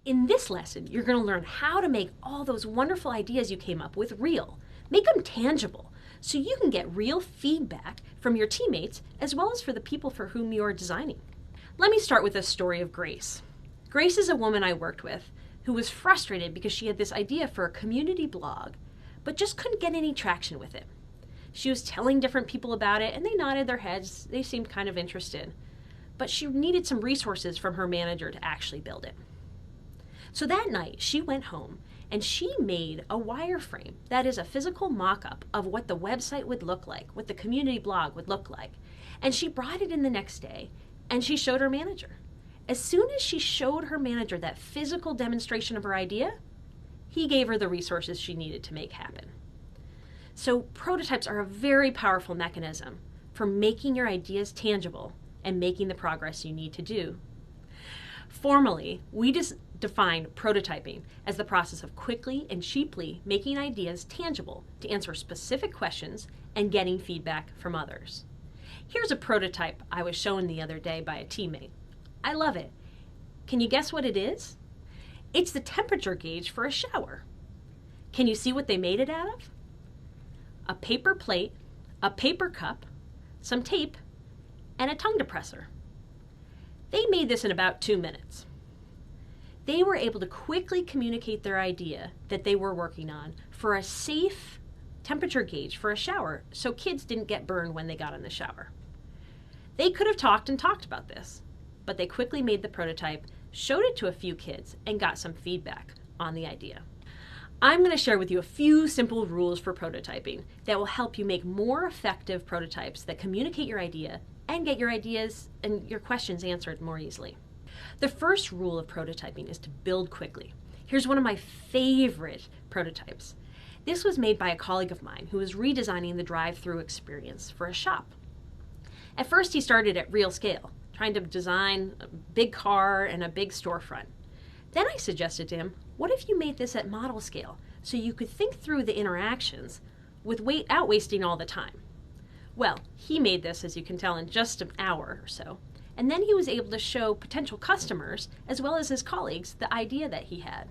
In this lesson, you're going to learn how to make all those wonderful ideas you came up with real. Make them tangible so you can get real feedback from your teammates as well as for the people for whom you are designing. Let me start with a story of Grace. Grace is a woman I worked with who was frustrated because she had this idea for a community blog, but just couldn't get any traction with it. She was telling different people about it and they nodded their heads. They seemed kind of interested. But she needed some resources from her manager to actually build it. So that night, she went home and she made a wireframe, that is a physical mock-up of what the website would look like, what the community blog would look like. And she brought it in the next day and she showed her manager. As soon as she showed her manager that physical demonstration of her idea, he gave her the resources she needed to make happen. So prototypes are a very powerful mechanism for making your ideas tangible and making the progress you need to do. Formally, we just define prototyping as the process of quickly and cheaply making ideas tangible to answer specific questions and getting feedback from others. Here's a prototype I was shown the other day by a teammate. I love it. Can you guess what it is? It's the temperature gauge for a shower. Can you see what they made it out of? A paper plate, a paper cup, some tape, and a tongue depressor. They made this in about 2 minutes. They were able to quickly communicate their idea that they were working on for a safe temperature gauge for a shower so kids didn't get burned when they got in the shower. They could have talked and talked about this, but they quickly made the prototype, showed it to a few kids, and got some feedback on the idea. I'm going to share with you a few simple rules for prototyping that will help you make more effective prototypes that communicate your idea and get your ideas and your questions answered more easily. The first rule of prototyping is to build quickly. Here's one of my favorite prototypes. This was made by a colleague of mine who was redesigning the drive-through experience for a shop. At first, he started at real scale, trying to design a big car and a big storefront. Then I suggested to him, what if you made this at model scale so you could think withthe interactions without wasting all the time? Well, he made this, as you can tell, in just an hour or so. And then he was able to show potential customers, as well as his colleagues, the idea that he had.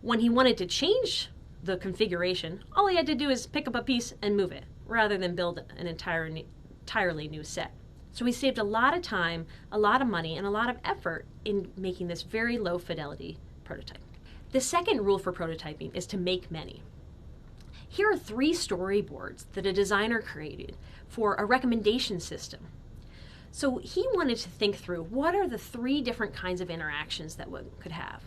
When he wanted to change the configuration, all he had to do is pick up a piece and move it, rather than build an entirely new set. So he saved a lot of time, a lot of money, and a lot of effort in making this very low fidelity prototype. The second rule for prototyping is to make many. Here are 3 storyboards that a designer created for a recommendation system. So he wanted to think through what are the 3 different kinds of interactions that one could have.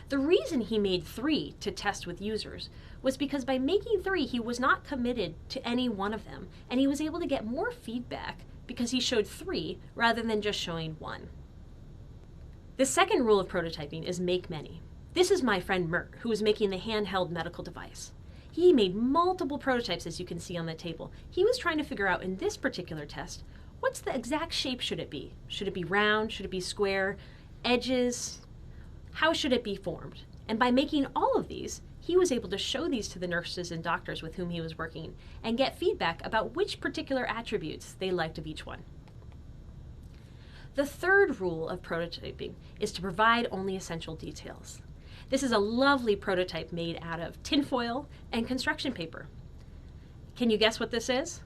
The reason he made 3 to test with users was because by making 3, he was not committed to any one of them, and he was able to get more feedback because he showed 3 rather than just showing 1. The second rule of prototyping is make many. This is my friend Mert, who was making the handheld medical device. He made multiple prototypes, as you can see on the table. He was trying to figure out in this particular test, what's the exact shape should it be? Should it be round? Should it be square? Edges? How should it be formed? And by making all of these, he was able to show these to the nurses and doctors with whom he was working and get feedback about which particular attributes they liked of each one. The third rule of prototyping is to provide only essential details. This is a lovely prototype made out of tinfoil and construction paper. Can you guess what this is?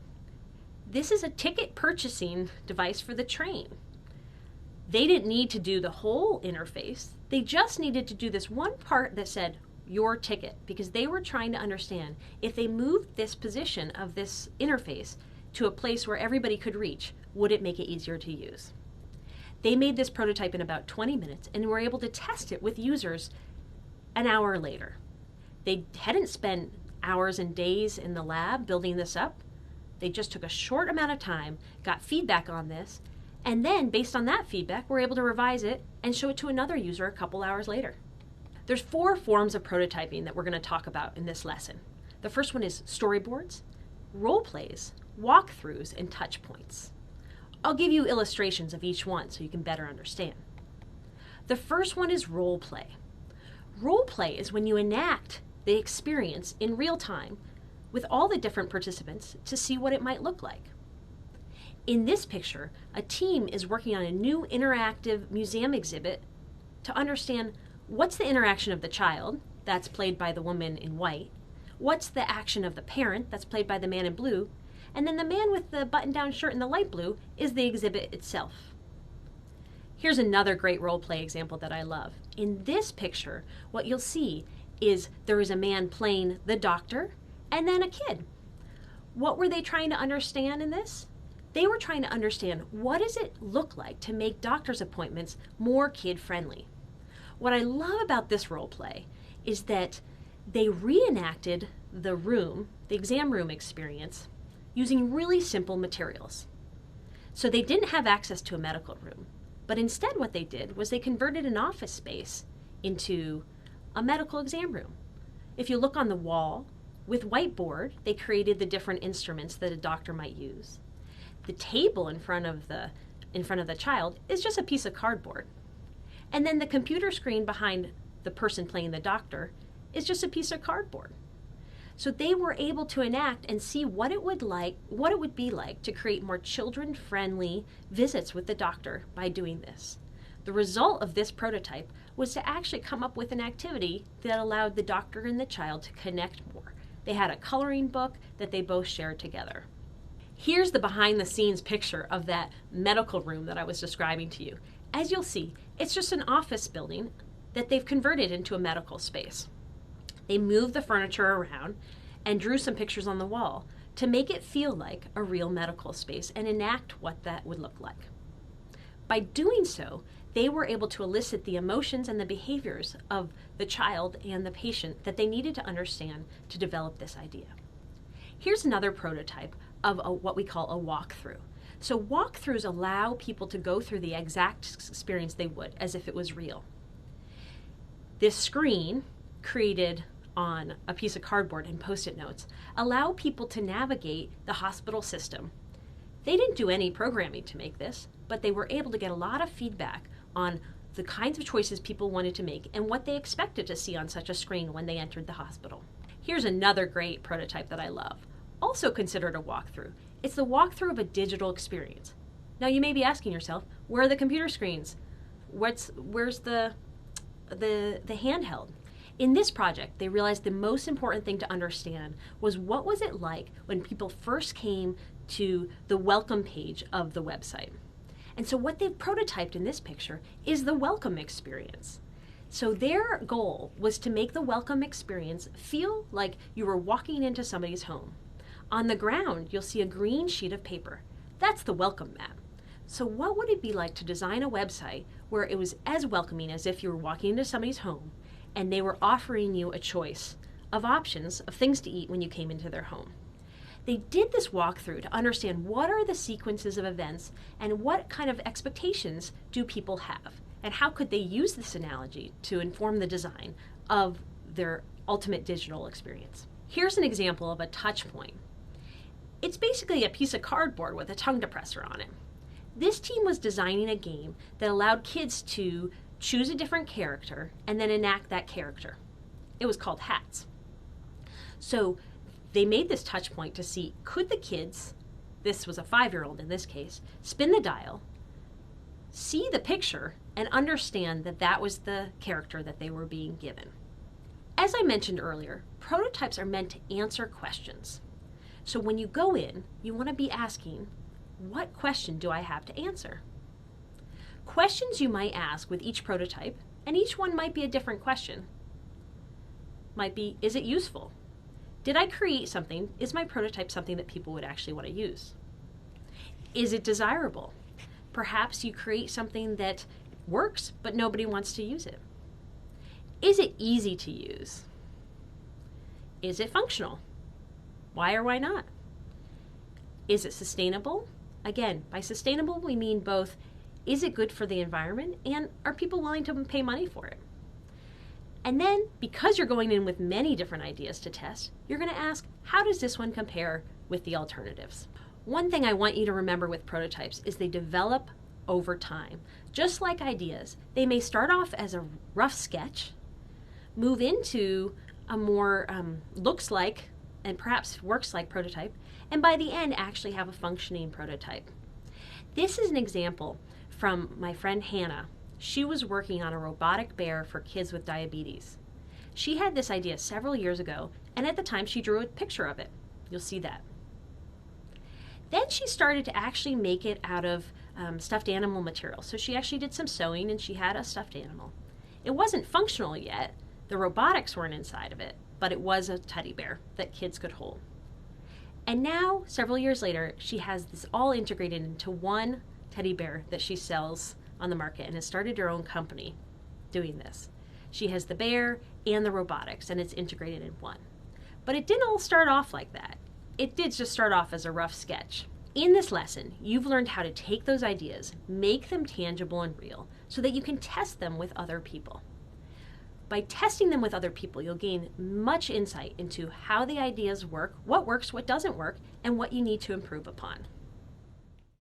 This is a ticket purchasing device for the train. They didn't need to do the whole interface. They just needed to do this one part that said, your ticket, because they were trying to understand if they moved this position of this interface to a place where everybody could reach, would it make it easier to use? They made this prototype in about 20 minutes and were able to test it with users an hour later. They hadn't spent hours and days in the lab building this up. They just took a short amount of time, got feedback on this, and then based on that feedback, were able to revise it and show it to another user a couple hours later. There's 4 forms of prototyping that we're going to talk about in this lesson. The first one is storyboards, role plays, walkthroughs, and touch points. I'll give you illustrations of each one so you can better understand. The first one is role play. Role play is when you enact the experience in real time with all the different participants to see what it might look like. In this picture, a team is working on a new interactive museum exhibit to understand What's the interaction of the child? That's played by the woman in white. What's the action of the parent? That's played by the man in blue. And then the man with the button-down shirt in the light blue is the exhibit itself. Here's another great role play example that I love. In this picture, what you'll see is there is a man playing the doctor and then a kid. What were they trying to understand in this? They were trying to understand, what does it look like to make doctor's appointments more kid-friendly? What I love about this role play is that they reenacted the exam room experience, using really simple materials. So they didn't have access to a medical room, but instead what they did was they converted an office space into a medical exam room. If you look on the wall, with whiteboard, they created the different instruments that a doctor might use. The table in front of the child is just a piece of cardboard. And then the computer screen behind the person playing the doctor is just a piece of cardboard. So they were able to enact and see what it would be like to create more children-friendly visits with the doctor by doing this. The result of this prototype was to actually come up with an activity that allowed the doctor and the child to connect more. They had a coloring book that they both shared together. Here's the behind-the-scenes picture of that medical room that I was describing to you. As you'll see, it's just an office building that they've converted into a medical space. They moved the furniture around and drew some pictures on the wall to make it feel like a real medical space and enact what that would look like. By doing so, they were able to elicit the emotions and the behaviors of the child and the patient that they needed to understand to develop this idea. Here's another prototype of what we call a walkthrough. So walkthroughs allow people to go through the exact experience they would as if it was real. This screen, created on a piece of cardboard and Post-it notes, allow people to navigate the hospital system. They didn't do any programming to make this, but they were able to get a lot of feedback on the kinds of choices people wanted to make and what they expected to see on such a screen when they entered the hospital. Here's another great prototype that I love, also considered a walkthrough. It's the walkthrough of a digital experience. Now you may be asking yourself, where are the computer screens? Where's the handheld? In this project, they realized the most important thing to understand was what was it like when people first came to the welcome page of the website. And so what they've prototyped in this picture is the welcome experience. So their goal was to make the welcome experience feel like you were walking into somebody's home. On the ground, you'll see a green sheet of paper. That's the welcome mat. So what would it be like to design a website where it was as welcoming as if you were walking into somebody's home and they were offering you a choice of options of things to eat when you came into their home? They did this walkthrough to understand what are the sequences of events and what kind of expectations do people have, and how could they use this analogy to inform the design of their ultimate digital experience. Here's an example of a touch point. It's basically a piece of cardboard with a tongue depressor on it. This team was designing a game that allowed kids to choose a different character and then enact that character. It was called Hats. So they made this touch point to see, could the kids, this was a 5-year-old in this case, spin the dial, see the picture, and understand that that was the character that they were being given. As I mentioned earlier, prototypes are meant to answer questions. So when you go in, you want to be asking, what question do I have to answer? Questions you might ask with each prototype, and each one might be a different question, might be, is it useful? Did I create something? Is my prototype something that people would actually want to use? Is it desirable? Perhaps you create something that works, but nobody wants to use it. Is it easy to use? Is it functional? Why or why not? Is it sustainable? Again, by sustainable, we mean both, is it good for the environment, and are people willing to pay money for it? And then, because you're going in with many different ideas to test, you're going to ask, how does this one compare with the alternatives? One thing I want you to remember with prototypes is they develop over time. Just like ideas, they may start off as a rough sketch, move into a more looks like and perhaps works like prototype, and by the end actually have a functioning prototype. This is an example from my friend Hannah She was working on a robotic bear for kids with diabetes. She had this idea several years ago, and at the time she drew a picture of it. You'll see that. Then she started to actually make it out of stuffed animal material. So she actually did some sewing and she had a stuffed animal. It wasn't functional yet. The robotics weren't inside of it, but it was a teddy bear that kids could hold. And now, several years later, she has this all integrated into one teddy bear that she sells on the market and has started her own company doing this. She has the bear and the robotics, and it's integrated in one. But it didn't all start off like that. It did just start off as a rough sketch. In this lesson, you've learned how to take those ideas, make them tangible and real, so that you can test them with other people. By testing them with other people, you'll gain much insight into how the ideas work, what works, what doesn't work, and what you need to improve upon.